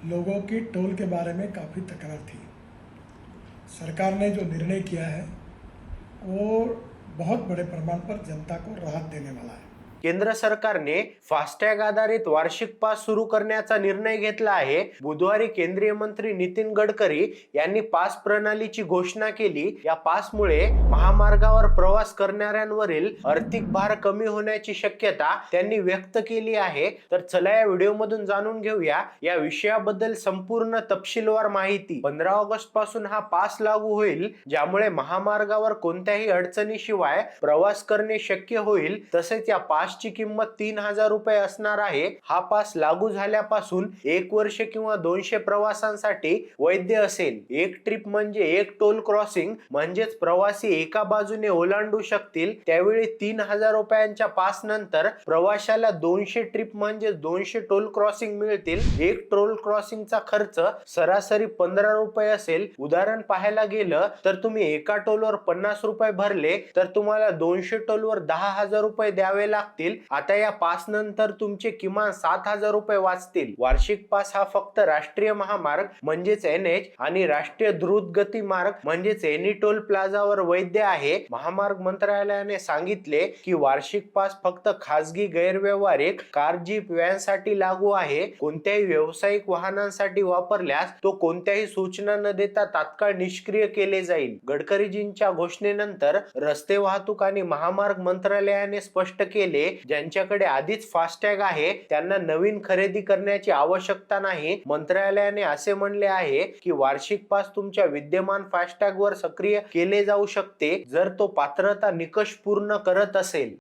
लोगों की टोल के बारे में काफ़ी तकरार थी। सरकार ने जो निर्णय किया है वो बहुत बड़े प्रमाण पर जनता को राहत देने वाला है। केंद्र सरकारने फास्टॅग आधारित वार्षिक पास सुरू करण्याचा निर्णय घेतला आहे। बुधवारी केंद्रीय मंत्री नितीन गडकरी यांनी पास प्रणालीची घोषणा केली। या पासमुळे महामार्गावर प्रवास करणाऱ्यांवरील आर्थिक भार कमी होण्याची शक्यता त्यांनी व्यक्त केली आहे। तर चला या व्हिडिओमधून जाणून घेऊया या विषयाबद्दल संपूर्ण तपशीलवार माहिती। 15 ऑगस्ट पासून हा पास लागू होईल, ज्यामुळे महामार्गावर कोणत्याही अडचणीशिवाय प्रवास करणे शक्य होईल। तसेच या पासची किंमत 3000 रुपये असणार आहे। हा पास लागू झाल्यापासून 1 वर्ष किंवा 200 प्रवासांसाठी वैध असेल। एक ट्रिप म्हणजे एक टोल क्रॉसिंग, म्हणजेच प्रवासी एका बाजूने ओलांडू शकतील। त्यावेळी 3000 रुपयांच्या पास नंतर प्रवाशाला 200 ट्रिप म्हणजे 200 टोल क्रॉसिंग मिळतील। एक टोल क्रॉसिंगचा खर्च सरासरी 15 रुपये असेल। उदाहरण पाहायला गेलं तर तुम्ही एका टोलवर 50 रुपये भरले तर तुम्हाला 200 टोलवर 10,000 रुपये द्यावे लागतील। आता या पास नंतर तुमचे किमान 7,000 रुपये वाचतील। वार्षिक पास हा फक्त राष्ट्रीय महामार्ग म्हणजेच NH आणि राष्ट्रीय द्रुतगती मार्ग म्हणजेच एनी टोल प्लाझावर वैध आहे। महामार्ग मंत्रालयाने सांगितले की वार्षिक पास फक्त खासगी गैरव्यावहारिक कार, जीप, व्हॅनसाठी लागू आहे। कोणत्याही व्यावसायिक वाहनांसाठी वापरल्यास तो कोणत्याही सूचना न देता तात्काळ निष्क्रिय केले जाईल। गडकरीजींच्या घोषणेनंतर रस्ते वाहतूक आणि महामार्ग मंत्रालयाने स्पष्ट केले, ज्यांच्याकडे आधीच फास्टॅग आहे त्यांना नवीन खरेदी करण्याची आवश्यकता नाही। मंत्रालयाने असे म्हणले आहे की वार्षिक पास तुमच्या विद्यमान फास्टॅगवर सक्रिय केले जाऊ शकते जर तो पात्रता निकष पूर्ण करत असेल।